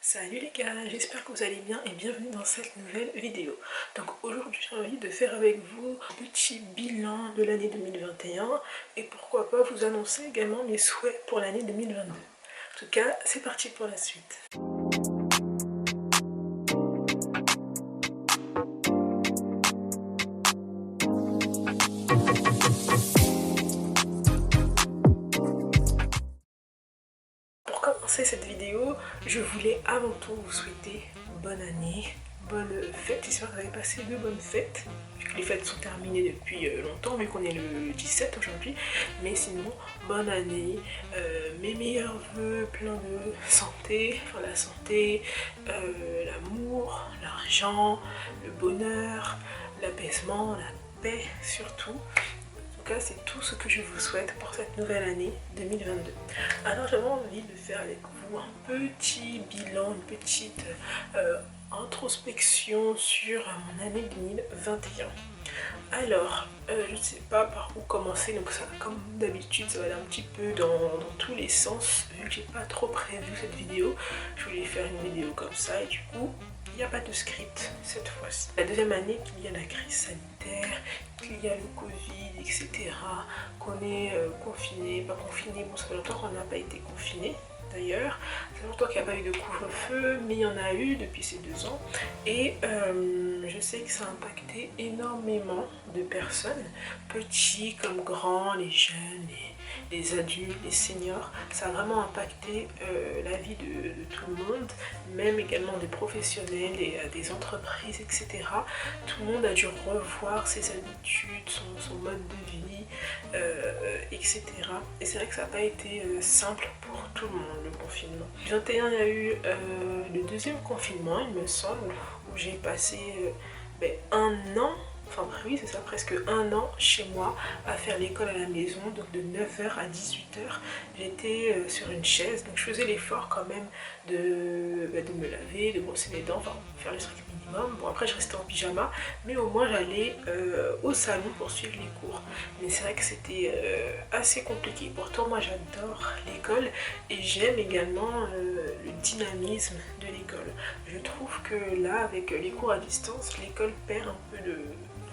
Salut les gars, j'espère que vous allez bien et bienvenue dans cette nouvelle vidéo. Donc aujourd'hui j'ai envie de faire avec vous un petit bilan de l'année 2021 et pourquoi pas vous annoncer également mes souhaits pour l'année 2022. En tout cas, c'est parti pour la suite. Pour commencer cette vidéo, je voulais avant tout vous souhaiter bonne année, bonne fête. J'espère que vous avez passé de bonnes fêtes, puisque les fêtes sont terminées depuis longtemps, vu qu'on est le 17 aujourd'hui. Mais sinon, bonne année, mes meilleurs vœux, plein de santé, enfin la santé, l'amour, l'argent, le bonheur, l'apaisement, la paix surtout. C'est tout ce que je vous souhaite pour cette nouvelle année 2022. Alors j'avais envie de faire avec vous un petit bilan, une petite introspection sur mon année 2021. Alors, je ne sais pas par où commencer, donc ça, comme d'habitude, ça va aller un petit peu dans tous les sens. Vu que j'ai pas trop prévu cette vidéo, je voulais faire une vidéo comme ça et du coup, il n'y a pas de script cette fois-ci. La deuxième année qu'il y a la crise sanitaire, qu'il y a le Covid, etc., qu'on est confiné, pas confiné, bon ça fait longtemps qu'on n'a pas été confiné. D'ailleurs, ça fait longtemps qu'il n'y a pas eu de couvre-feu, mais il y en a eu depuis ces 2 ans. Et je sais que ça a impacté énormément de personnes, petits comme grands, les jeunes, les adultes, les seniors. Ça a vraiment impacté la vie de tout le monde, même également des professionnels et des entreprises, etc. Tout le monde a dû revoir ses habitudes, son mode de vie, etc. Et c'est vrai que ça n'a pas été simple pour tout le monde, le confinement. Le 21, il y a eu le deuxième confinement, il me semble, où j'ai passé un an, enfin oui c'est ça, presque un an chez moi à faire l'école à la maison, donc de 9h à 18h. J'étais sur une chaise, donc je faisais l'effort quand même de me laver, de brosser mes dents, enfin faire le strict minimum. Bon après je restais en pyjama, mais au moins j'allais au salon pour suivre les cours. Mais c'est vrai que c'était assez compliqué. Pourtant moi j'adore l'école et j'aime également le dynamisme de l'école. Je trouve que là avec les cours à distance, l'école perd un peu de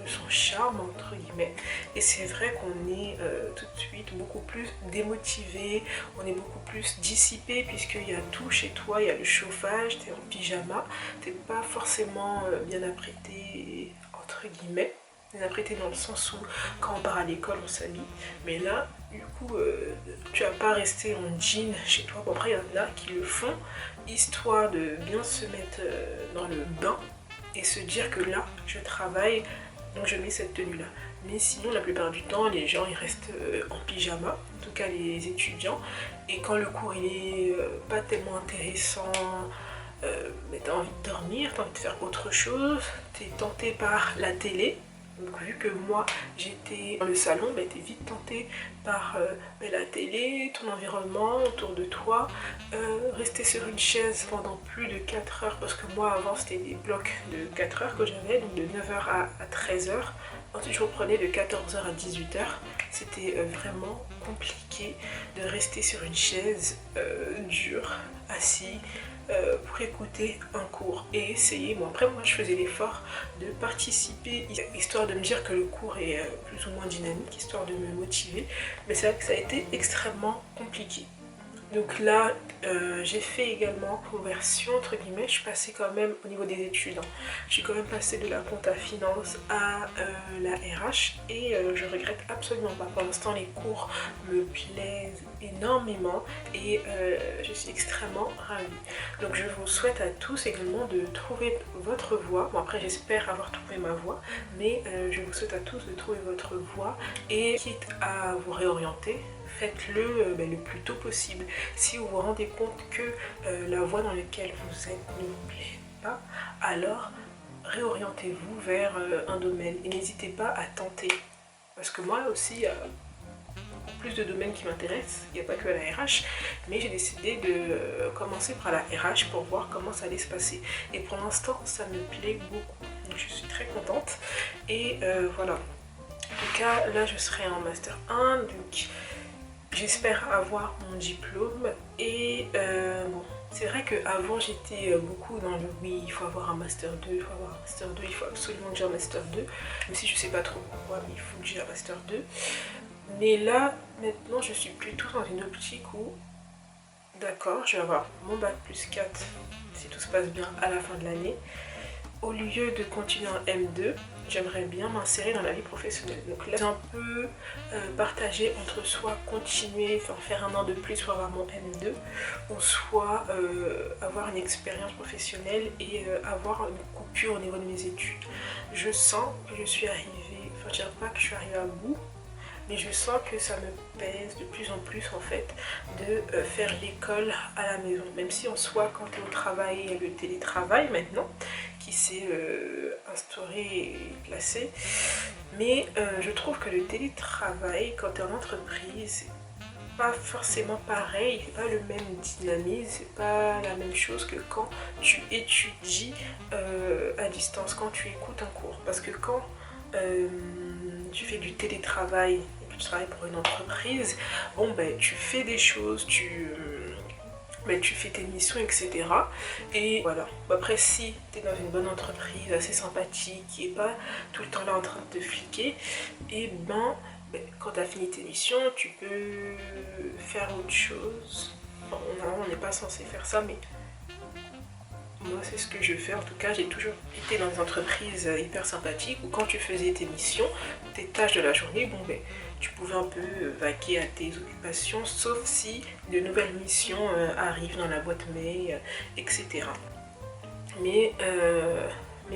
son charme entre guillemets, et c'est vrai qu'on est tout de suite beaucoup plus démotivé, on est beaucoup plus dissipé puisqu'il y a tout chez toi, il y a le chauffage, t'es en pyjama, t'es pas forcément bien apprêté entre guillemets, bien apprêté dans le sens où quand on part à l'école on s'habille, mais là du coup tu vas pas rester en jean chez toi. Bon après il y en a qui le font histoire de bien se mettre dans le bain et se dire que là je travaille, donc je mets cette tenue là. Mais sinon la plupart du temps les gens ils restent en pyjama, en tout cas les étudiants, et quand le cours il est pas tellement intéressant, mais t'as envie de dormir, t'as envie de faire autre chose, t'es tenté par la télé. Donc vu que moi j'étais dans le salon, t'es vite tenté par la télé, ton environnement autour de toi, rester sur une chaise pendant plus de 4 heures, parce que moi avant c'était des blocs de 4 heures que j'avais, donc de 9h à 13h. Ensuite je reprenais de 14h à 18h. C'était vraiment compliqué de rester sur une chaise dure, assis, pour écouter un cours et essayer. Bon après moi je faisais l'effort de participer histoire de me dire que le cours est plus ou moins dynamique, histoire de me motiver, mais c'est vrai que ça a été extrêmement compliqué. Donc là, j'ai fait également conversion, entre guillemets, je suis passée quand même au niveau des études. Je suis quand même passée de la compta finance à la RH et je regrette absolument pas. Pour l'instant, les cours me plaisent énormément et je suis extrêmement ravie. Donc je vous souhaite à tous également de trouver votre voie. Bon après, j'espère avoir trouvé ma voie, mais je vous souhaite à tous de trouver votre voie et quitte à vous réorienter, faites-le le plus tôt possible. Si vous vous rendez compte que la voie dans laquelle vous êtes ne vous plaît pas, alors réorientez-vous vers un domaine et n'hésitez pas à tenter. Parce que moi aussi, il y a beaucoup plus de domaines qui m'intéressent, il n'y a pas que la RH, mais j'ai décidé de commencer par la RH pour voir comment ça allait se passer. Et pour l'instant, ça me plaît beaucoup. Donc je suis très contente. Et voilà. En tout cas, là je serai en Master 1, donc j'espère avoir mon diplôme et bon, C'est vrai qu'avant j'étais beaucoup dans le oui, il faut avoir un master 2, il faut avoir un master 2, il faut absolument que j'ai un master 2, même si je sais pas trop pourquoi, mais il faut que j'ai un master 2. Mais là, maintenant, je suis plutôt dans une optique où, d'accord, je vais avoir mon bac plus 4 si tout se passe bien à la fin de l'année. Au lieu de continuer en M2, j'aimerais bien m'insérer dans la vie professionnelle. Donc là, c'est un peu partagé entre soit continuer, enfin faire un an de plus pour avoir mon M2, ou soit avoir une expérience professionnelle et avoir une coupure au niveau de mes études. Je sens que je suis arrivée, enfin je dirais pas que je suis arrivée à bout, mais je sens que ça me pèse de plus en plus en fait de faire l'école à la maison. Même si en soi, quand tu es au travail, il y a le télétravail maintenant qui s'est instauré et placé. Mais je trouve que le télétravail, quand tu es en entreprise, c'est pas forcément pareil, c'est pas le même dynamisme, c'est pas la même chose que quand tu étudies à distance, quand tu écoutes un cours. Parce que quand tu fais du télétravail et que tu travailles pour une entreprise, bon ben tu fais des choses, tu fais tes missions, etc. Et voilà. Après, si tu es dans une bonne entreprise assez sympathique, qui est pas tout le temps là en train de te fliquer, et ben quand tu as fini tes missions, tu peux faire autre chose. Enfin, on n'est pas censé faire ça, mais moi, c'est ce que je fais. En tout cas, j'ai toujours été dans des entreprises hyper sympathiques où quand tu faisais tes missions, tes tâches de la journée, bon ben, tu pouvais un peu vaquer à tes occupations, sauf si de nouvelles missions arrivent dans la boîte mail, etc. Mais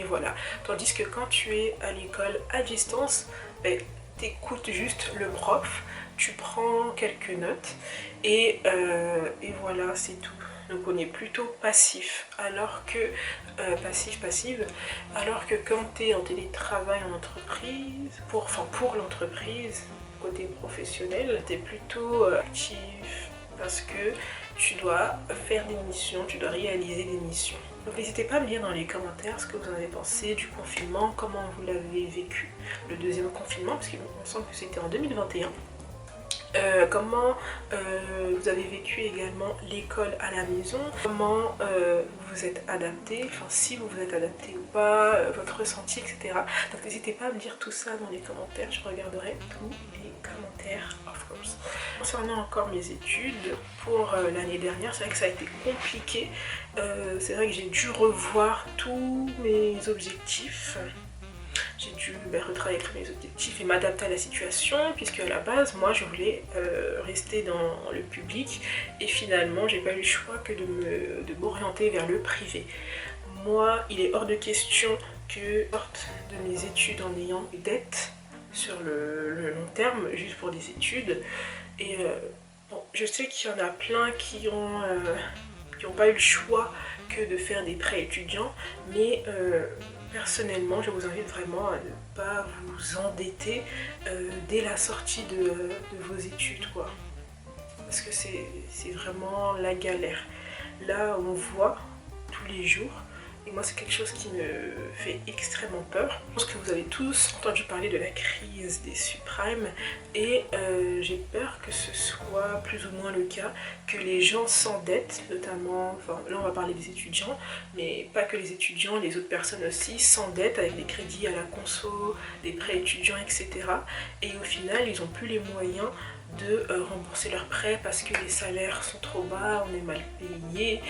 voilà. Tandis que quand tu es à l'école à distance, ben, t'écoutes juste le prof, tu prends quelques notes et voilà, c'est tout. Donc on est plutôt passif, alors que passive, alors que quand tu es en télétravail en entreprise, pour l'entreprise, côté professionnel, tu es plutôt actif parce que tu dois faire des missions, tu dois réaliser des missions. Donc n'hésitez pas à me dire dans les commentaires ce que vous en avez pensé du confinement, comment vous l'avez vécu, le deuxième confinement, parce qu'il me semble que c'était en 2021. Comment vous avez vécu également l'école à la maison, comment vous êtes adapté, enfin si vous vous êtes adapté ou pas, votre ressenti, etc. Donc n'hésitez pas à me dire tout ça dans les commentaires, je regarderai tous les commentaires, of course. Concernant encore mes études, pour l'année dernière, c'est vrai que ça a été compliqué, c'est vrai que j'ai dû revoir tous mes objectifs. J'ai dû retravailler mes objectifs et m'adapter à la situation, puisque à la base, moi, je voulais rester dans le public et finalement, j'ai pas eu le choix que de m'orienter vers le privé. Moi, il est hors de question que je sorte de mes études en ayant des dettes sur le long terme, juste pour des études. Et bon, je sais qu'il y en a plein qui ont pas eu le choix que de faire des prêts étudiants, mais personnellement, je vous invite vraiment à ne pas vous endetter dès la sortie de vos études, quoi. Parce que c'est vraiment la galère. Là, on voit tous les jours, et moi c'est quelque chose qui me fait extrêmement peur. Je pense que vous avez tous entendu parler de la crise des subprimes, et j'ai peur que ce soit plus ou moins le cas, que les gens s'endettent, notamment, enfin là on va parler des étudiants, mais pas que les étudiants, les autres personnes aussi s'endettent avec des crédits à la conso, des prêts étudiants, etc. Et au final, ils n'ont plus les moyens de rembourser leurs prêts parce que les salaires sont trop bas, on est mal payé.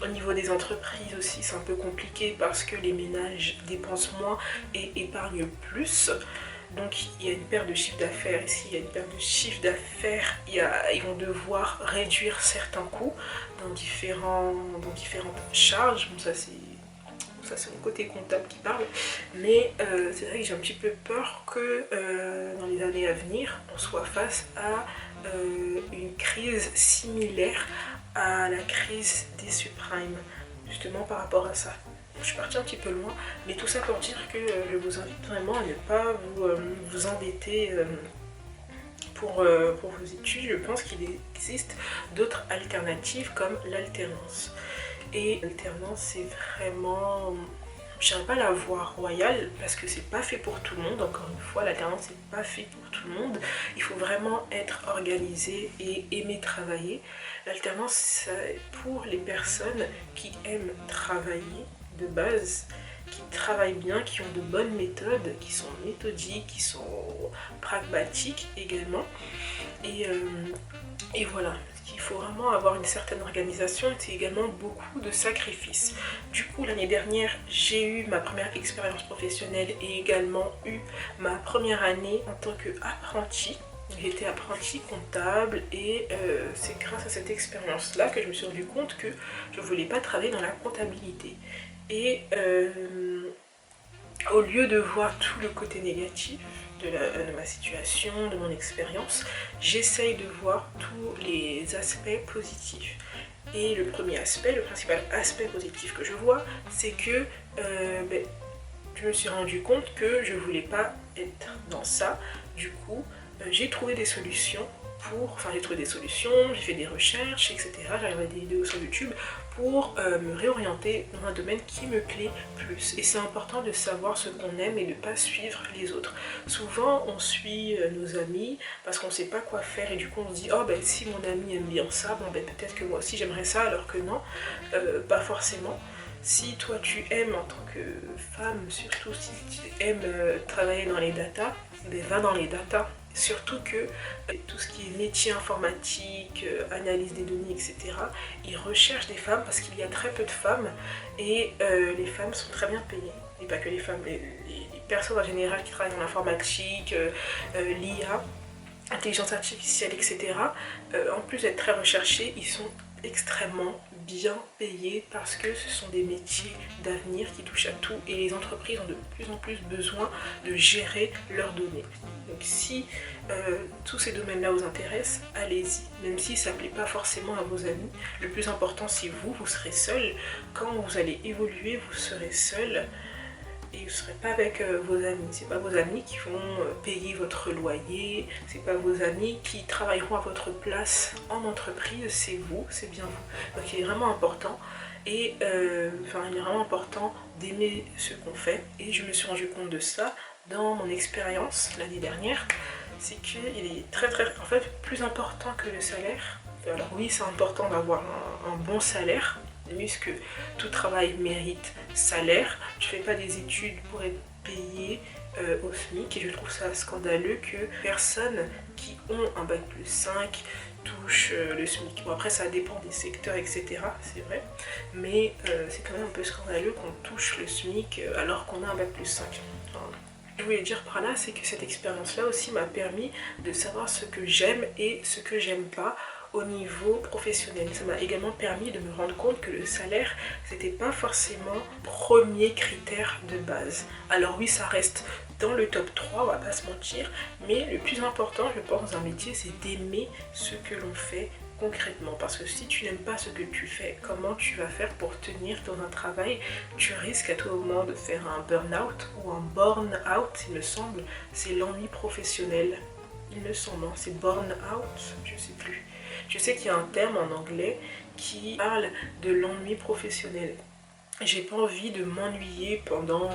Au niveau des entreprises aussi, c'est un peu compliqué parce que les ménages dépensent moins et épargnent plus. Donc il y a une perte de chiffre d'affaires ici, il y a une perte de chiffre d'affaires, ils vont devoir réduire certains coûts dans différentes charges. Bon, ça c'est mon côté comptable qui parle, mais c'est vrai que j'ai un petit peu peur que dans les années à venir, on soit face à une crise similaire à la crise des subprimes, justement par rapport à ça. Je suis partie un petit peu loin, mais tout ça pour dire que je vous invite vraiment à ne pas vous endetter pour vos études. Je pense qu'il existe d'autres alternatives comme l'alternance. Et l'alternance, c'est vraiment je dirais pas la voie royale parce que c'est pas fait pour tout le monde. Encore une fois, l'alternance c'est pas fait pour tout le monde. Il faut vraiment être organisé et aimer travailler. L'alternance c'est pour les personnes qui aiment travailler de base, qui travaillent bien, qui ont de bonnes méthodes, qui sont méthodiques, qui sont pragmatiques également. Et voilà, il faut vraiment avoir une certaine organisation et c'est également beaucoup de sacrifices. Du coup, l'année dernière, j'ai eu ma première expérience professionnelle et également eu ma première année en tant qu'apprenti. J'étais apprenti comptable et c'est grâce à cette expérience-là que je me suis rendu compte que je ne voulais pas travailler dans la comptabilité. Et au lieu de voir tout le côté négatif de ma situation, de mon expérience, j'essaye de voir tous les aspects positifs. Et le premier aspect, le principal aspect positif que je vois, c'est que je me suis rendu compte que je ne voulais pas être dans ça. Du coup, j'ai trouvé des solutions j'ai fait des recherches, etc. J'ai regardé des vidéos sur YouTube pour me réorienter dans un domaine qui me plaît plus. Et c'est important de savoir ce qu'on aime et de ne pas suivre les autres. Souvent, on suit nos amis parce qu'on ne sait pas quoi faire et du coup on se dit « Oh ben si mon ami aime bien ça, bon ben peut-être que moi aussi j'aimerais ça » alors que non, pas forcément. Si toi tu aimes en tant que femme, surtout si tu aimes travailler dans les datas, ben va dans les datas. Surtout que tout ce qui est métier informatique, analyse des données, etc., ils recherchent des femmes parce qu'il y a très peu de femmes et les femmes sont très bien payées. Et pas que les femmes, les personnes en général qui travaillent dans l'informatique, l'IA, intelligence artificielle, etc., en plus d'être très recherchés, ils sont extrêmement bien payés parce que ce sont des métiers d'avenir qui touchent à tout et les entreprises ont de plus en plus besoin de gérer leurs données. Donc si tous ces domaines-là vous intéressent, allez-y. Même si ça ne plaît pas forcément à vos amis, le plus important c'est vous serez seul. Quand vous allez évoluer, vous serez seul. Et vous ne serez pas avec vos amis. C'est pas vos amis qui vont payer votre loyer, c'est pas vos amis qui travailleront à votre place en entreprise, c'est vous, c'est bien vous. Donc il est vraiment important il est vraiment important d'aimer ce qu'on fait et je me suis rendu compte de ça dans mon expérience l'année dernière. C'est qu'il est en fait plus important que le salaire. Alors oui, c'est important d'avoir un bon salaire, puisque tout travail mérite salaire. Je ne fais pas des études pour être payée au SMIC et je trouve ça scandaleux que personnes qui ont un bac plus 5 touchent le SMIC. Bon après ça dépend des secteurs etc, c'est vrai, mais c'est quand même un peu scandaleux qu'on touche le SMIC alors qu'on a un bac plus 5. Enfin, je voulais dire par là, c'est que cette expérience-là aussi m'a permis de savoir ce que j'aime et ce que j'aime pas au niveau professionnel. Ça m'a également permis de me rendre compte que le salaire, c'était pas forcément premier critère de base. Alors oui, ça reste dans le top 3, on va pas se mentir, mais le plus important, je pense, dans un métier, c'est d'aimer ce que l'on fait concrètement. Parce que si tu n'aimes pas ce que tu fais, comment tu vas faire pour tenir dans un travail? Tu risques à tout moment de faire un burn-out ou un burn-out, il me semble. C'est l'ennui professionnel. Il me semble, hein, c'est burn-out, je sais plus. Je sais qu'il y a un terme en anglais qui parle de l'ennui professionnel. J'ai pas envie de m'ennuyer pendant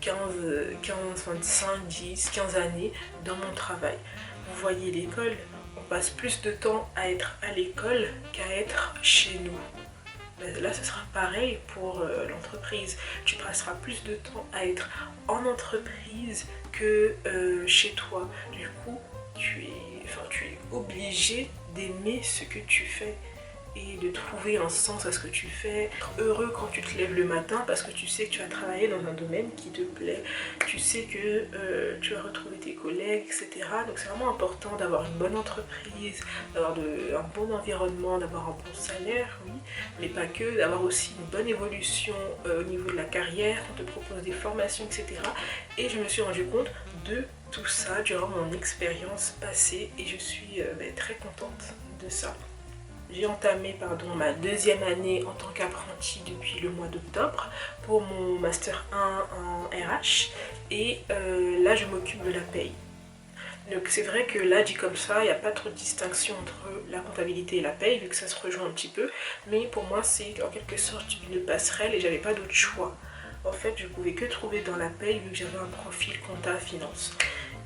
25, 10, 15 années dans mon travail. Vous voyez l'école, on passe plus de temps à être à l'école qu'à être chez nous. Là, ce sera pareil pour l'entreprise. Tu passeras plus de temps à être en entreprise que chez toi. Du coup, tu es obligé d'aimer ce que tu fais et de trouver un sens à ce que tu fais, être heureux quand tu te lèves le matin parce que tu sais que tu as travaillé dans un domaine qui te plaît, tu sais que tu vas retrouver tes collègues, etc. Donc c'est vraiment important d'avoir une bonne entreprise, d'avoir un bon environnement, d'avoir un bon salaire, oui, mais pas que, d'avoir aussi une bonne évolution au niveau de la carrière, on te propose des formations, etc. Et je me suis rendu compte de tout ça durant mon expérience passée et je suis très contente de ça. J'ai entamé ma deuxième année en tant qu'apprenti depuis le mois d'octobre pour mon Master 1 en RH et là je m'occupe de la paye. Donc c'est vrai que là dit comme ça, il n'y a pas trop de distinction entre la comptabilité et la paye vu que ça se rejoint un petit peu, mais pour moi c'est en quelque sorte une passerelle et j'avais pas d'autre choix. en fait je pouvais que trouver dans la paye vu que j'avais un profil compta finance.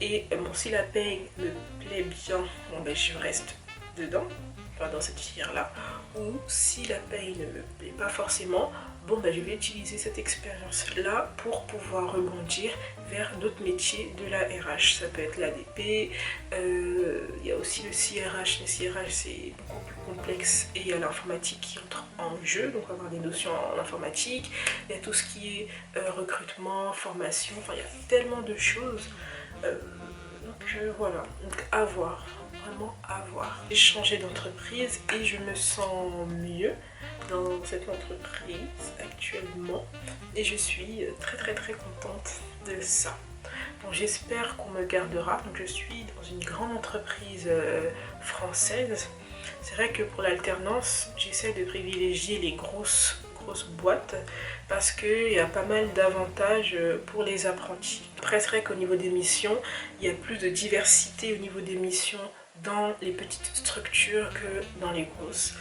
Et bon, si la paye me plaît bien, bon ben je reste dedans, enfin dans cette filière là, ou si la paye ne me plaît pas forcément, bon ben je vais utiliser cette expérience là pour pouvoir rebondir vers d'autres métiers de la RH. Ça peut être l'ADP, il y a aussi le CRH. Le CRH c'est beaucoup plus complexe et il y a l'informatique qui entre en jeu, donc avoir des notions en informatique, il y a tout ce qui est recrutement, formation, enfin il y a tellement de choses. Voilà, donc à voir, vraiment à voir. J'ai changé d'entreprise et je me sens mieux dans cette entreprise actuellement et je suis très contente de ça. Donc j'espère qu'on me gardera. Donc je suis dans une grande entreprise française. C'est vrai que pour l'alternance, j'essaie de privilégier les grosses boîtes parce qu'il y a pas mal d'avantages pour les apprentis. Après c'est vrai qu'au niveau des missions, il y a plus de diversité au niveau des missions dans les petites structures que dans les grosses.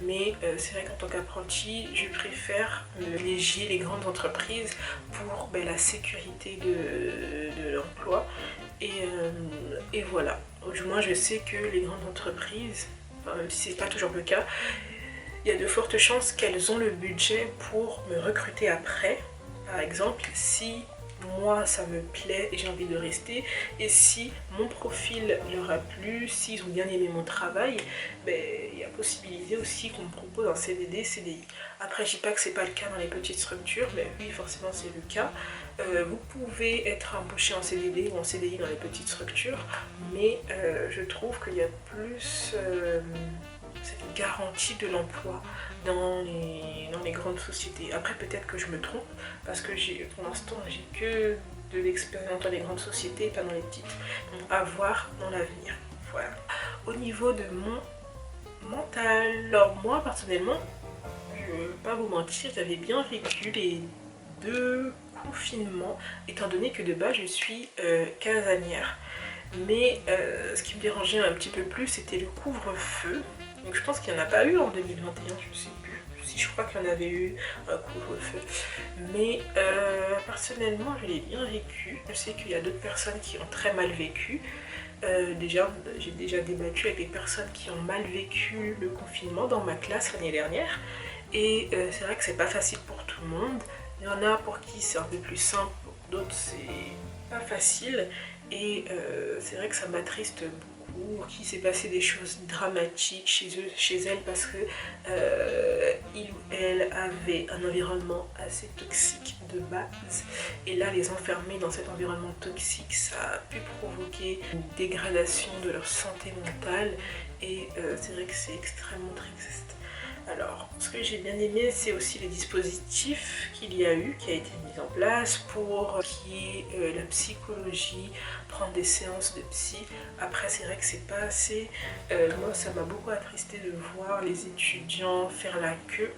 Mais c'est vrai qu'en tant qu'apprenti, je préfère privilégier les grandes entreprises pour la sécurité de l'emploi. Et voilà. Du moins, je sais que les grandes entreprises, même si c'est pas toujours le cas, il y a de fortes chances qu'elles ont le budget pour me recruter après. Par exemple, si moi ça me plaît et j'ai envie de rester, et si mon profil leur a plu, s'ils ont bien aimé mon travail, il y a possibilité aussi qu'on me propose un CDD, CDI. Après je dis pas que c'est pas le cas dans les petites structures, mais oui forcément c'est le cas. Vous pouvez être embauché en CDD ou en CDI dans les petites structures, mais je trouve qu'il y a plus cette garantie de l'emploi dans les grandes sociétés. Après peut-être que je me trompe parce que pour l'instant j'ai que de l'expérience dans les grandes sociétés, pas dans les petites. Donc à voir dans l'avenir. Voilà. Au niveau de mon mental, alors moi personnellement, je ne vais pas vous mentir, j'avais bien vécu les 2 confinements, étant donné que de base je suis casanière. Mais ce qui me dérangeait un petit peu plus, c'était le couvre-feu. Donc je pense qu'il n'y en a pas eu en 2021, je sais plus si je crois qu'il y en avait eu un couvre-feu. Mais personnellement, je l'ai bien vécu. Je sais qu'il y a d'autres personnes qui ont très mal vécu. J'ai déjà débattu avec des personnes qui ont mal vécu le confinement dans ma classe l'année dernière. Et c'est vrai que c'est pas facile pour tout le monde. Il y en a pour qui c'est un peu plus simple, pour d'autres c'est pas facile. Et c'est vrai que ça m'attriste beaucoup qu'il s'est passé des choses dramatiques chez elle parce que il ou elle avait un environnement assez toxique de base. Et là, les enfermer dans cet environnement toxique, ça a pu provoquer une dégradation de leur santé mentale. Et c'est vrai que c'est extrêmement triste. Alors, ce que j'ai bien aimé, c'est aussi les dispositifs qu'il y a eu, qui a été mis en place pour qui est la psychologie, prendre des séances de psy. Après, c'est vrai que c'est pas assez. Moi, ça m'a beaucoup attristé de voir les étudiants faire la queue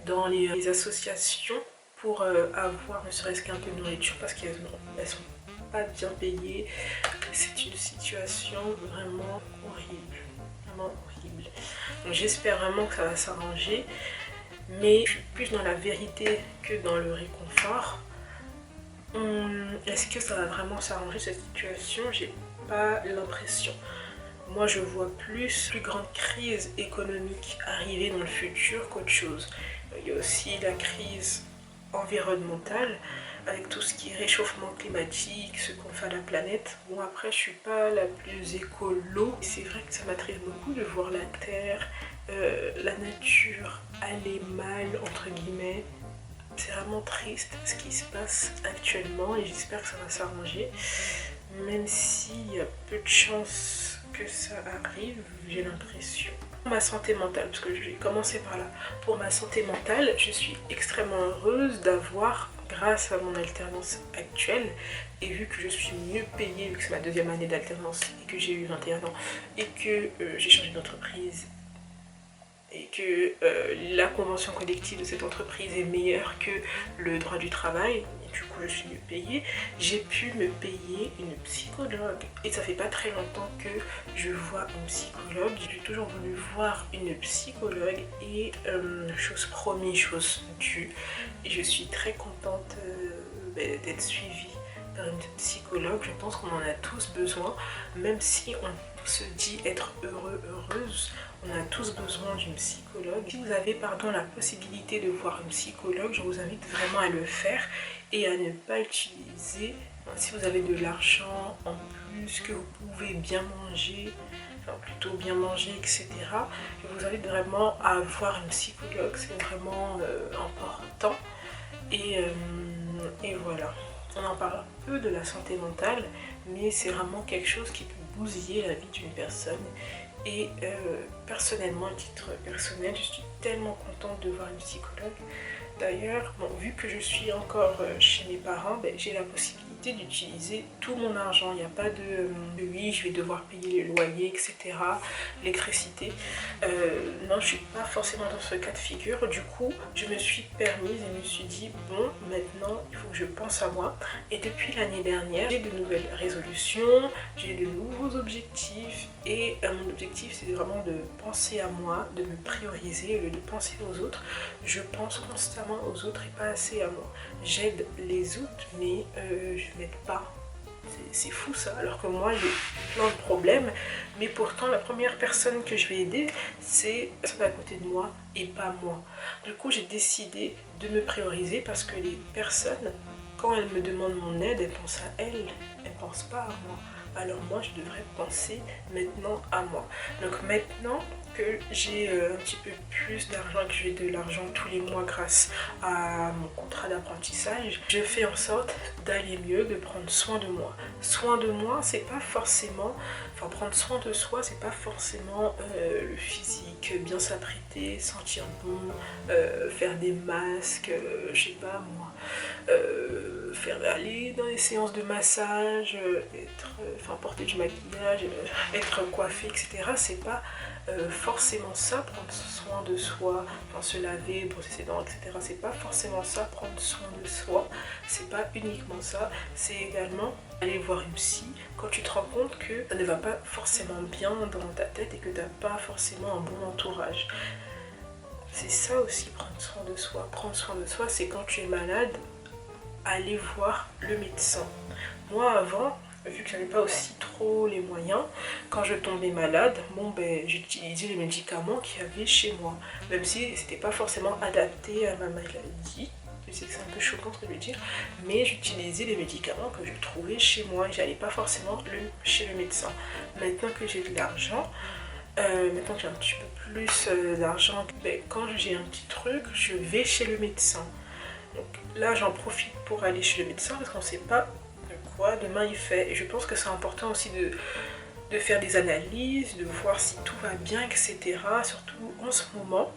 dans les associations pour avoir ne serait-ce qu'un peu de nourriture parce qu'elles sont pas bien payées. C'est une situation vraiment horrible. Vraiment horrible. Donc j'espère vraiment que ça va s'arranger, mais je suis plus dans la vérité que dans le réconfort. Est-ce que ça va vraiment s'arranger cette situation? J'ai pas l'impression. Moi je vois plus grande crise économique arriver dans le futur qu'autre chose. Il y a aussi la crise environnementale avec tout ce qui est réchauffement climatique, ce qu'on fait à la planète. Bon après je suis pas la plus écolo. C'est vrai que ça m'attriste beaucoup de voir la terre, la nature aller mal entre guillemets. C'est vraiment triste ce qui se passe actuellement et j'espère que ça va s'arranger. Même s'il y a peu de chances que ça arrive, j'ai l'impression. Pour ma santé mentale, parce que je vais commencer par là. Pour ma santé mentale, je suis extrêmement heureuse d'avoir, grâce à mon alternance actuelle, et vu que je suis mieux payée, vu que c'est ma 2e année d'alternance et que j'ai eu 21 ans, et que j'ai changé d'entreprise, et que la convention collective de cette entreprise est meilleure que le droit du travail, du coup je suis mieux payée, j'ai pu me payer une psychologue. Et ça fait pas très longtemps que je vois une psychologue. J'ai toujours voulu voir une psychologue et chose promise, chose due. Et je suis très contente d'être suivie par une psychologue. Je pense qu'on en a tous besoin, même si on se dit être heureux, heureuse, on a tous besoin d'une psychologue. Si vous avez la possibilité de voir une psychologue, je vous invite vraiment à le faire et à ne pas utiliser, si vous avez de l'argent en plus, que vous pouvez bien manger, enfin plutôt bien manger, etc. Je vous invite vraiment à voir une psychologue, c'est vraiment important. Et voilà, on en parle un peu de la santé mentale, mais c'est vraiment quelque chose qui peut bousiller la vie d'une personne. Et personnellement, à titre personnel, je suis tellement contente de voir une psychologue. D'ailleurs, vu que je suis encore chez mes parents, j'ai la possibilité d'utiliser tout mon argent. Il n'y a pas de oui, je vais devoir payer le loyer, etc., l'électricité. Non, je ne suis pas forcément dans ce cas de figure. Du coup, je me suis permise et me suis dit, bon, maintenant, il faut que je pense à moi. Et depuis l'année dernière, j'ai de nouvelles résolutions, j'ai de nouveaux objectifs. Et mon objectif, c'est vraiment de penser à moi, de me prioriser au lieu de penser aux autres. Je pense constamment aux autres et pas assez à moi. J'aide les autres, mais je m'aide pas. C'est fou ça, alors que moi j'ai plein de problèmes, mais pourtant la première personne que je vais aider, c'est à côté de moi et pas moi. Du coup, j'ai décidé de me prioriser parce que les personnes, quand elles me demandent mon aide, elles pensent à elles, elles ne pensent pas à moi. Alors moi, je devrais penser maintenant à moi. Donc maintenant que j'ai un petit peu plus d'argent, que j'ai de l'argent tous les mois grâce à mon contrat d'apprentissage, je fais en sorte d'aller mieux, de prendre soin de moi. Soin de moi, c'est pas forcément... Enfin, prendre soin de soi, c'est pas forcément le physique, bien s'apprêter, sentir bon, faire des masques, je sais pas moi, aller dans les séances de massage, porter du maquillage, être coiffé, etc. C'est pas forcément ça, prendre soin de soi, se laver, brosser ses dents, etc. C'est pas forcément ça, prendre soin de soi. C'est pas uniquement ça, c'est également aller voir une psy quand tu te rends compte que ça ne va pas forcément bien dans ta tête et que tu n'as pas forcément un bon entourage. C'est ça aussi, prendre soin de soi. Prendre soin de soi, c'est quand tu es malade, aller voir le médecin. Moi avant, vu que j'avais pas aussi trop les moyens, quand je tombais malade, j'utilisais les médicaments qu'il y avait chez moi, même si c'était pas forcément adapté à ma maladie. Je sais que c'est un peu choquant ce que je veux dire, mais j'utilisais les médicaments que je trouvais chez moi et j'allais pas forcément chez le médecin. Maintenant que j'ai de l'argent, maintenant que j'ai un petit peu plus d'argent, quand j'ai un petit truc, je vais chez le médecin. Donc là, j'en profite pour aller chez le médecin parce qu'on sait pas quoi demain il fait. Et je pense que c'est important aussi de faire des analyses, de voir si tout va bien, etc. Surtout en ce moment.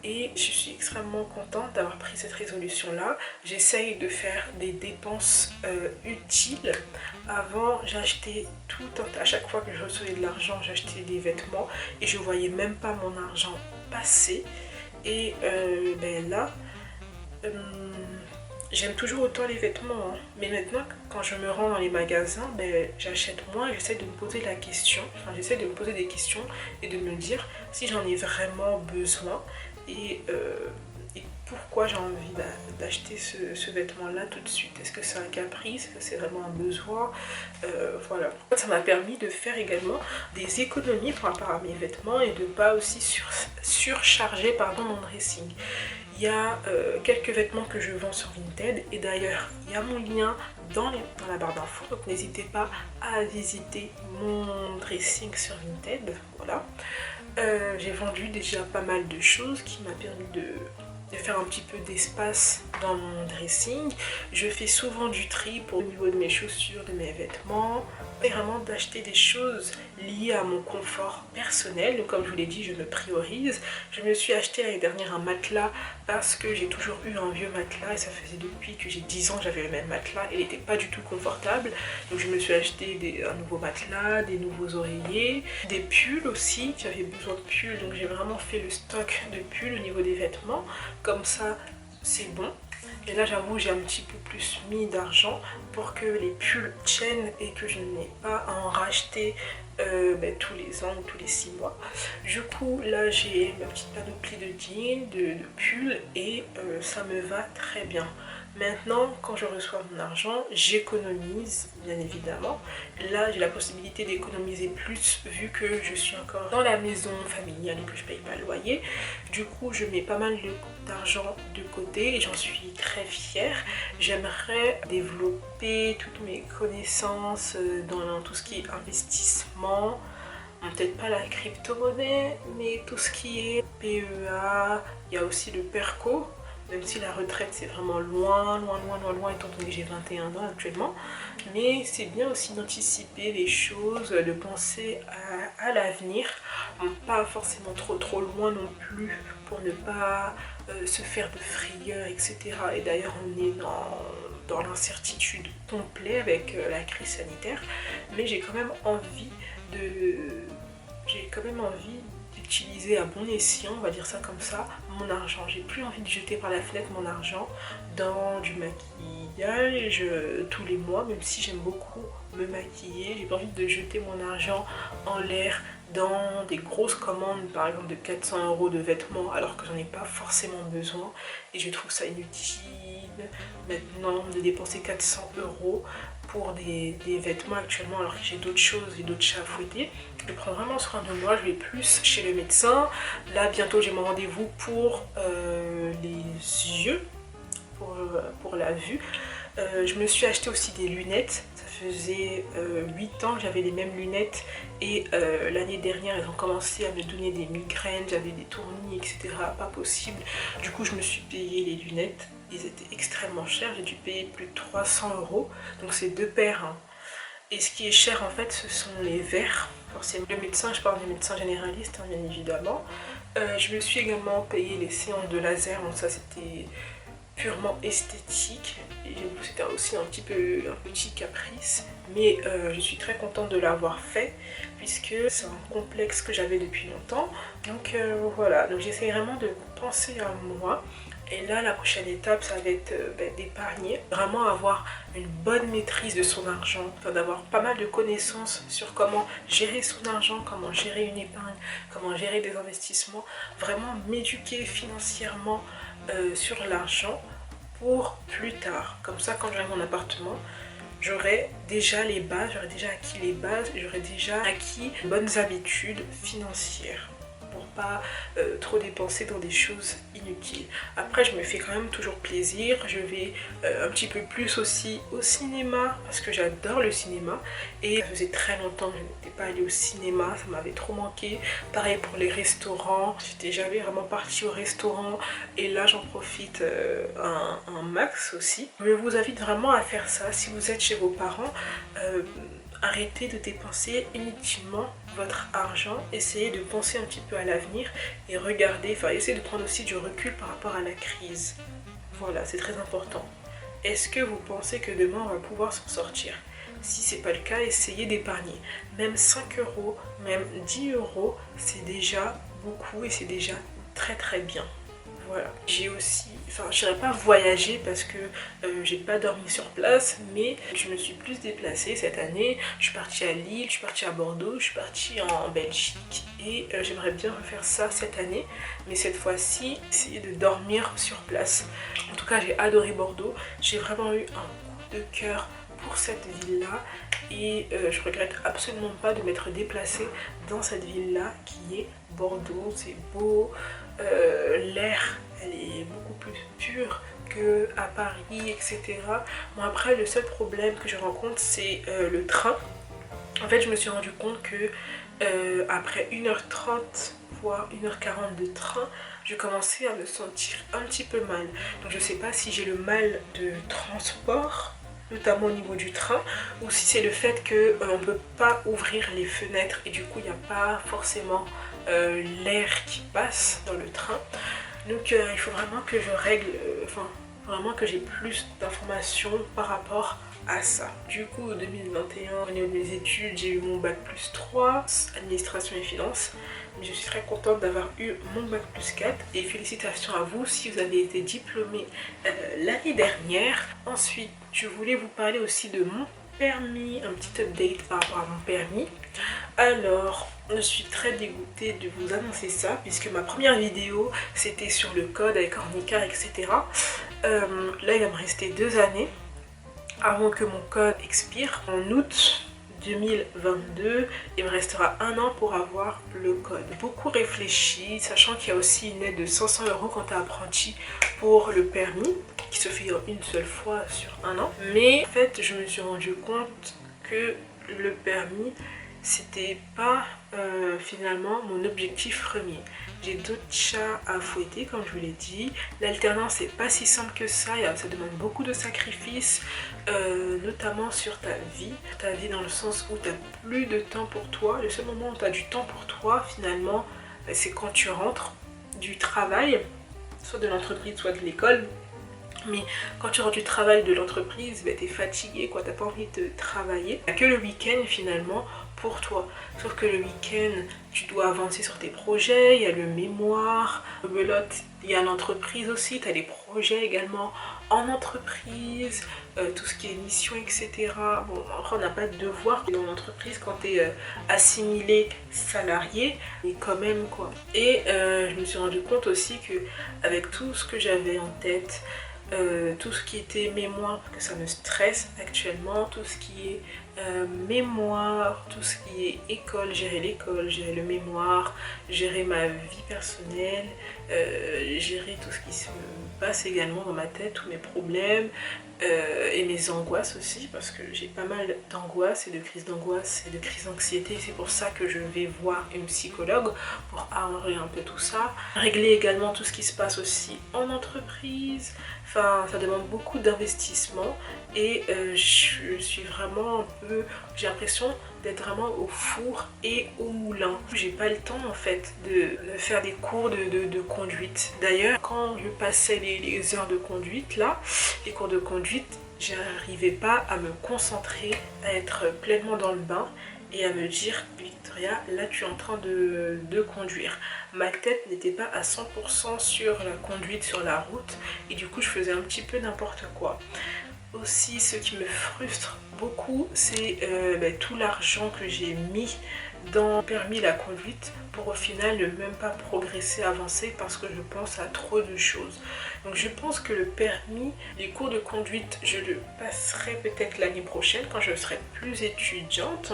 Et je suis extrêmement contente d'avoir pris cette résolution-là. J'essaye de faire des dépenses utiles. Avant, j'achetais tout, à chaque fois que je recevais de l'argent, j'achetais des vêtements et je voyais même pas mon argent passer. Et là, j'aime toujours autant les vêtements, hein. Mais maintenant, quand je me rends dans les magasins, j'achète moins et j'essaie de me poser la question. J'essaie de me poser des questions et de me dire si j'en ai vraiment besoin. Et pourquoi j'ai envie d'acheter ce vêtement-là tout de suite. Est-ce que c'est un caprice? Est-ce que c'est vraiment un besoin? Voilà. Ça m'a permis de faire également des économies par rapport à mes vêtements et de ne pas aussi surcharger mon dressing. Il y a quelques vêtements que je vends sur Vinted et d'ailleurs il y a mon lien dans la barre d'infos, donc n'hésitez pas à visiter mon dressing sur Vinted. Voilà. J'ai vendu déjà pas mal de choses qui m'a permis de faire un petit peu d'espace dans mon dressing. Je fais souvent du tri au niveau de mes chaussures, de mes vêtements, et vraiment d'acheter des choses liées à mon confort personnel. Donc, comme je vous l'ai dit, je me priorise. Je me suis acheté l'année dernière un matelas parce que j'ai toujours eu un vieux matelas et ça faisait depuis que j'ai 10 ans que j'avais le même matelas et il n'était pas du tout confortable. Donc je me suis acheté un nouveau matelas, des nouveaux oreillers, des pulls aussi, j'avais besoin de pulls, donc j'ai vraiment fait le stock de pulls au niveau des vêtements. Comme ça, c'est bon. Et là j'avoue j'ai un petit peu plus mis d'argent pour que les pulls tiennent et que je n'ai pas à en racheter tous les ans ou tous les 6 mois. Du coup là j'ai ma petite panoplie de jeans, de pulls et ça me va très bien. Maintenant, quand je reçois mon argent, j'économise, bien évidemment. Là, j'ai la possibilité d'économiser plus vu que je suis encore dans la maison familiale et que je paye pas le loyer. Du coup, je mets pas mal d'argent de côté et j'en suis très fière. J'aimerais développer toutes mes connaissances dans tout ce qui est investissement. Peut-être pas la crypto-monnaie, mais tout ce qui est PEA, il y a aussi le PERCO. Même si la retraite c'est vraiment loin étant donné que j'ai 21 ans actuellement. Mais c'est bien aussi d'anticiper les choses, de penser à l'avenir. Pas forcément trop loin non plus pour ne pas se faire de frayeur, etc. Et d'ailleurs on est dans l'incertitude complète avec la crise sanitaire. Mais j'ai quand même envie d'utiliser à bon escient, on va dire ça comme ça, mon argent. J'ai plus envie de jeter par la fenêtre mon argent dans du maquillage tous les mois, même si j'aime beaucoup me maquiller. J'ai pas envie de jeter mon argent en l'air dans des grosses commandes, par exemple de 400 € de vêtements, alors que j'en ai pas forcément besoin. Et je trouve ça inutile maintenant de dépenser 400 € pour des vêtements actuellement, alors que j'ai d'autres choses et d'autres chats à fouetter. Je prends vraiment soin de moi, je vais plus chez le médecin. Là bientôt j'ai mon rendez-vous pour les yeux, pour la vue. Je me suis acheté aussi des lunettes. Ça faisait 8 ans que j'avais les mêmes lunettes et l'année dernière elles ont commencé à me donner des migraines, j'avais des tournis, etc. Pas possible. Du coup je me suis payé les lunettes. Ils étaient extrêmement chers, j'ai dû payer plus de 300 €. Donc c'est 2 paires. Hein. Et ce qui est cher en fait ce sont les verres. Forcément. Le médecin, je parle du médecin généraliste hein, bien évidemment. Je me suis également payé les séances de laser, donc ça c'était purement esthétique et c'était aussi un petit caprice, mais je suis très contente de l'avoir fait puisque c'est un complexe que j'avais depuis longtemps. Donc voilà, donc j'essaie vraiment de penser à moi. Et là, la prochaine étape, ça va être d'épargner, vraiment avoir une bonne maîtrise de son argent, enfin, d'avoir pas mal de connaissances sur comment gérer son argent, comment gérer une épargne, comment gérer des investissements, vraiment m'éduquer financièrement sur l'argent pour plus tard. Comme ça, quand j'aurai mon appartement, j'aurai déjà les bases, j'aurai déjà acquis les bases, j'aurai déjà acquis de bonnes habitudes financières. Pour pas trop dépenser dans des choses inutiles. Après je me fais quand même toujours plaisir, je vais un petit peu plus aussi au cinéma parce que j'adore le cinéma et ça faisait très longtemps que je n'étais pas allée au cinéma, ça m'avait trop manqué. Pareil pour les restaurants, j'étais jamais vraiment partie au restaurant et là j'en profite un max aussi. Je vous invite vraiment à faire ça si vous êtes chez vos parents. Arrêtez de dépenser inutilement votre argent, essayez de penser un petit peu à l'avenir et regardez, enfin essayez de prendre aussi du recul par rapport à la crise. Voilà, c'est très important. Est-ce que vous pensez que demain on va pouvoir s'en sortir? Si c'est pas le cas, essayez d'épargner. Même 5 €, même 10 €, c'est déjà beaucoup et c'est déjà très bien. Voilà. J'ai aussi, enfin je n'irai pas voyager parce que j'ai pas dormi sur place, mais je me suis plus déplacée cette année. Je suis partie à Lille, je suis partie à Bordeaux, je suis partie en Belgique et j'aimerais bien refaire ça cette année, mais cette fois-ci essayer de dormir sur place. En tout cas j'ai adoré Bordeaux, j'ai vraiment eu un coup de cœur pour cette ville-là et je regrette absolument pas de m'être déplacée dans cette ville-là qui est Bordeaux. C'est beau, l'air elle est beaucoup plus pure qu'à Paris, etc. Bon après le seul problème que je rencontre c'est le train. En fait je me suis rendu compte que après 1h30 voire 1h40 de train, je commençais à me sentir un petit peu mal. Donc je sais pas si j'ai le mal de transport, notamment au niveau du train, ou si c'est le fait qu'on ne peut pas ouvrir les fenêtres et du coup il n'y a pas forcément l'air qui passe dans le train. Donc il faut vraiment que je règle, vraiment que j'ai plus d'informations par rapport à ça. Du coup, en 2021, au niveau de mes études, j'ai eu mon bac+3, administration et finances. Je suis très contente d'avoir eu mon bac+4 et félicitations à vous si vous avez été diplômé l'année dernière. Ensuite, je voulais vous parler aussi de mon permis, un petit update par rapport à mon permis. Alors, je suis très dégoûtée de vous annoncer ça puisque ma première vidéo c'était sur le code avec Ornicar, etc. Là, il va me rester 2 années avant que mon code expire en août 2022. Il me restera 1 an pour avoir le code. Beaucoup réfléchi, sachant qu'il y a aussi une aide de 500 € quand tu es apprenti pour le permis, qui se fait une seule fois sur 1 an. Mais en fait, je me suis rendu compte que le permis, c'était pas finalement mon objectif premier. J'ai d'autres chats à fouetter, comme je vous l'ai dit. L'alternance c'est pas si simple que ça, ça demande beaucoup de sacrifices, notamment sur ta vie dans le sens où tu n'as plus de temps pour toi. Le seul moment où tu as du temps pour toi finalement, c'est quand tu rentres du travail, soit de l'entreprise, soit de l'école. Mais quand tu rentres du travail de l'entreprise, tu es fatigué, tu n'as pas envie de travailler. Il n'y a que le week-end finalement pour toi. Sauf que le week-end, tu dois avancer sur tes projets, il y a le mémoire, belote, il y a l'entreprise aussi, tu as des projets également en entreprise, tout ce qui est mission, etc. Bon, après on n'a pas de devoir dans l'entreprise quand tu es assimilé salarié, mais quand même quoi. Et je me suis rendu compte aussi que avec tout ce que j'avais en tête, tout ce qui était mémoire, parce que ça me stresse actuellement, tout ce qui est mémoire, tout ce qui est école, gérer l'école, gérer le mémoire, gérer ma vie personnelle, gérer tout ce qui se passe également dans ma tête, tous mes problèmes et mes angoisses aussi, parce que j'ai pas mal d'angoisse et de crises d'angoisse et de crises d'anxiété. C'est pour ça que je vais voir une psychologue pour arranger un peu tout ça, régler également tout ce qui se passe aussi en entreprise. Enfin, ça demande beaucoup d'investissement et je suis vraiment un peu, j'ai l'impression d'être vraiment au four et au moulin. J'ai pas le temps en fait de faire des cours de conduite. D'ailleurs, quand je passais les heures de conduite là, les cours de conduite, j'arrivais pas à me concentrer, à être pleinement dans le bain et à me dire Victoria, là tu es en train de conduire. Ma tête n'était pas à 100% sur la conduite sur la route et du coup je faisais un petit peu n'importe quoi. Aussi, ce qui me frustre beaucoup, c'est tout l'argent que j'ai mis dans le permis la conduite pour au final ne même pas progresser, avancer parce que je pense à trop de choses. Donc je pense que le permis, les cours de conduite, je le passerai peut-être l'année prochaine quand je serai plus étudiante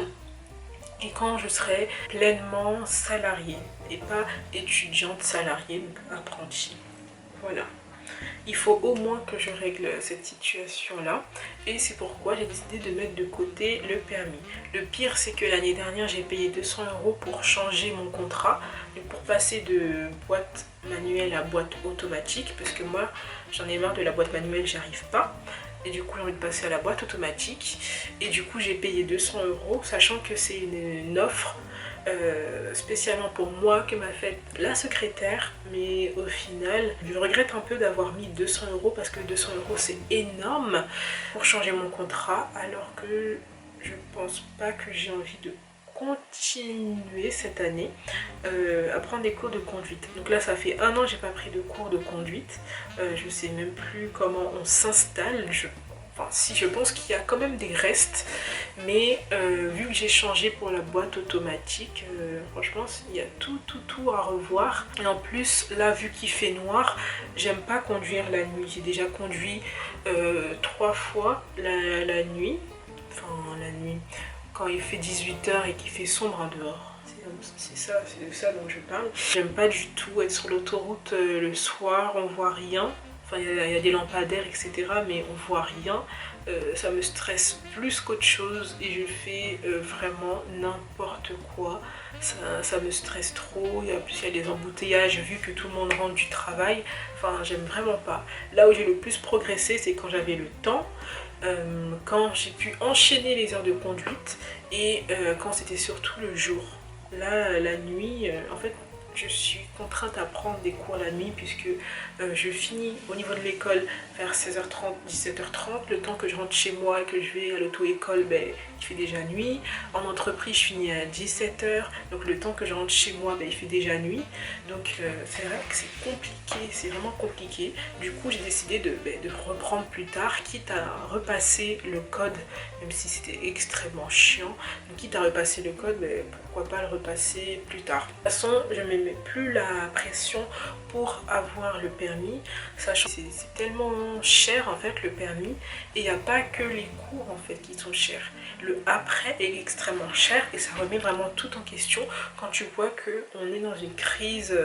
et quand je serai pleinement salariée et pas étudiante salariée, donc apprentie. Voilà. Il faut au moins que je règle cette situation-là et c'est pourquoi j'ai décidé de mettre de côté le permis. Le pire, c'est que l'année dernière, j'ai payé 200 € pour changer mon contrat et pour passer de boîte manuelle à boîte automatique parce que moi, j'en ai marre de la boîte manuelle, j'y arrive pas. Et du coup, j'ai envie de passer à la boîte automatique et du coup, j'ai payé 200 €, sachant que c'est une offre spécialement pour moi que m'a fait la secrétaire, mais au final je regrette un peu d'avoir mis 200 € parce que 200 € c'est énorme pour changer mon contrat alors que je pense pas que j'ai envie de continuer cette année à prendre des cours de conduite. Donc là ça fait 1 an que j'ai pas pris de cours de conduite, je sais même plus comment on s'installe. Si, je pense qu'il y a quand même des restes, mais vu que j'ai changé pour la boîte automatique, franchement il y a tout à revoir. Et en plus là, vu qu'il fait noir, j'aime pas conduire la nuit. J'ai déjà conduit 3 fois la nuit, quand il fait 18 h et qu'il fait sombre dehors. C'est de ça dont je parle. J'aime pas du tout être sur l'autoroute le soir, on voit rien. Enfin, il y a des lampadaires, etc. mais on voit rien. Ça me stresse plus qu'autre chose et je fais vraiment n'importe quoi. Ça me stresse trop. En plus, il y a des embouteillages vu que tout le monde rentre du travail. Enfin, j'aime vraiment pas. Là où j'ai le plus progressé, c'est quand j'avais le temps. Quand j'ai pu enchaîner les heures de conduite et quand c'était surtout le jour. Là, la nuit, en fait, je suis contrainte à prendre des cours la nuit puisque je finis au niveau de l'école vers 16h30, 17h30. Le temps que je rentre chez moi et que je vais à l'auto-école, il fait déjà nuit. En entreprise, je finis à 17h. Donc le temps que je rentre chez moi, il fait déjà nuit. Donc c'est vrai que c'est compliqué, c'est vraiment compliqué. Du coup, j'ai décidé de reprendre plus tard, quitte à repasser le code, même si c'était extrêmement chiant. Donc quitte à repasser le code, pourquoi pas le repasser plus tard. De toute façon, je ne me mets plus la pression pour avoir le permis, sachant que c'est tellement cher en fait le permis, et il n'y a pas que les cours en fait qui sont chers. Le après est extrêmement cher et ça remet vraiment tout en question quand tu vois qu'on est dans une crise,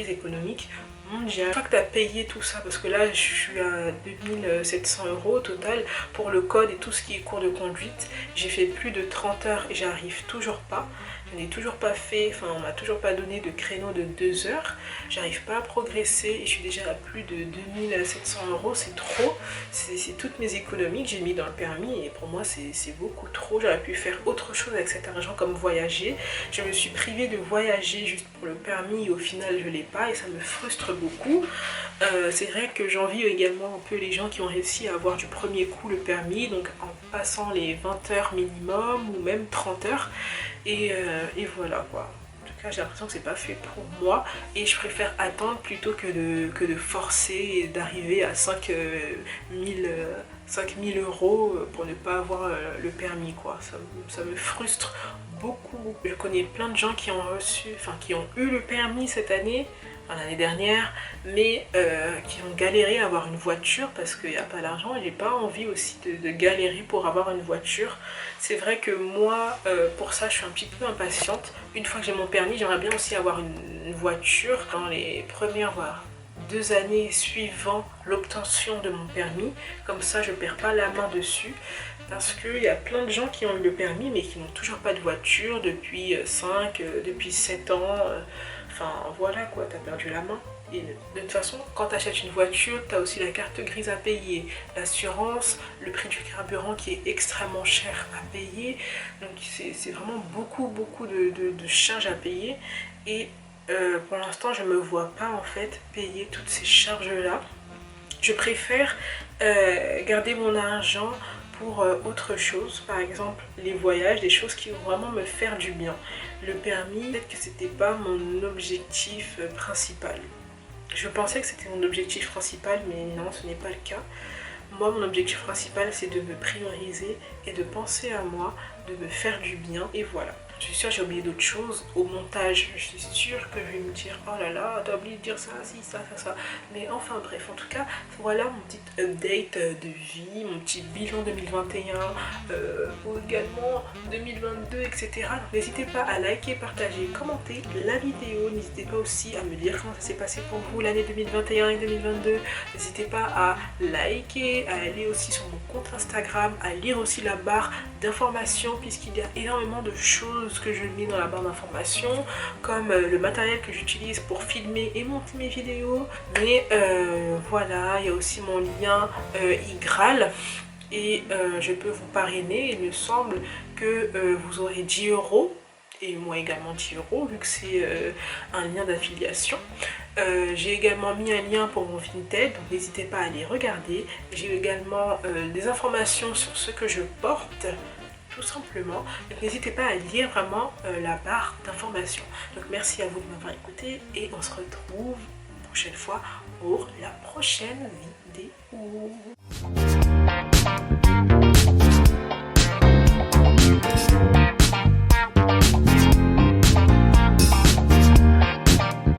économique mondiale. Une fois que tu as payé tout ça, parce que là je suis à 2700 € au total pour le code et tout ce qui est cours de conduite, j'ai fait plus de 30 heures et j'arrive toujours pas. Je n'ai toujours pas fait, on m'a toujours pas donné de créneau de 2 heures. J'arrive pas à progresser et je suis déjà à plus de 2700 €, c'est trop. C'est toutes mes économies que j'ai mis dans le permis et pour moi c'est beaucoup trop. J'aurais pu faire autre chose avec cet argent comme voyager. Je me suis privée de voyager juste pour le permis et au final je l'ai pas et ça me frustre beaucoup. C'est vrai que j'envie également un peu les gens qui ont réussi à avoir du premier coup le permis, donc en passant les 20 heures minimum ou même 30 heures. Et voilà quoi. En tout cas, j'ai l'impression que c'est pas fait pour moi et je préfère attendre plutôt que de forcer et d'arriver à 5000 € pour ne pas avoir le permis quoi. Ça me frustre beaucoup. Je connais plein de gens qui ont eu le permis cette année, l'année dernière, mais qui ont galéré à avoir une voiture parce qu'il n'y a pas d'argent et j'ai pas envie aussi de galérer pour avoir une voiture. C'est vrai que moi, pour ça, je suis un petit peu impatiente. Une fois que j'ai mon permis, j'aimerais bien aussi avoir une voiture dans les premières, voire 2 années suivant l'obtention de mon permis. Comme ça, je perds pas la main dessus. Parce qu'il y a plein de gens qui ont eu le permis mais qui n'ont toujours pas de voiture depuis 7 ans. Enfin voilà quoi, t'as perdu la main. Et de toute façon, quand tu achètes une voiture, tu as aussi la carte grise à payer, l'assurance, le prix du carburant qui est extrêmement cher à payer. Donc c'est vraiment beaucoup de charges à payer. Et pour l'instant, je ne me vois pas en fait payer toutes ces charges-là. Je préfère garder mon argent pour autre chose, par exemple les voyages, des choses qui vont vraiment me faire du bien. Le permis, peut-être que c'était pas mon objectif principal. Je pensais que c'était mon objectif principal, mais non, ce n'est pas le cas. Moi, mon objectif principal, c'est de me prioriser et de penser à moi, de me faire du bien, et voilà. Je suis sûre que j'ai oublié d'autres choses. Au montage, je suis sûre que je vais me dire oh là là, t'as oublié de dire ça, si, ça. Mais enfin bref, en tout cas, voilà mon petit update de vie, mon petit bilan 2021, ou également 2022, etc. Donc n'hésitez pas à liker, partager, commenter la vidéo. N'hésitez pas aussi à me dire comment ça s'est passé pour vous l'année 2021 et 2022. N'hésitez pas à liker, à aller aussi sur mon compte Instagram, à lire aussi la barre d'informations puisqu'il y a énormément de choses que je mets dans la barre d'informations comme le matériel que j'utilise pour filmer et monter mes vidéos. Mais voilà, il y a aussi mon lien iGraal et je peux vous parrainer. Il me semble que vous aurez 10 € et moi également 10 € vu que c'est un lien d'affiliation. J'ai également mis un lien pour mon Vinted, donc n'hésitez pas à aller regarder. J'ai également des informations sur ce que je porte, tout simplement. Donc n'hésitez pas à lire vraiment la barre d'informations. Donc merci à vous de m'avoir écouté et on se retrouve une prochaine fois pour la prochaine vidéo.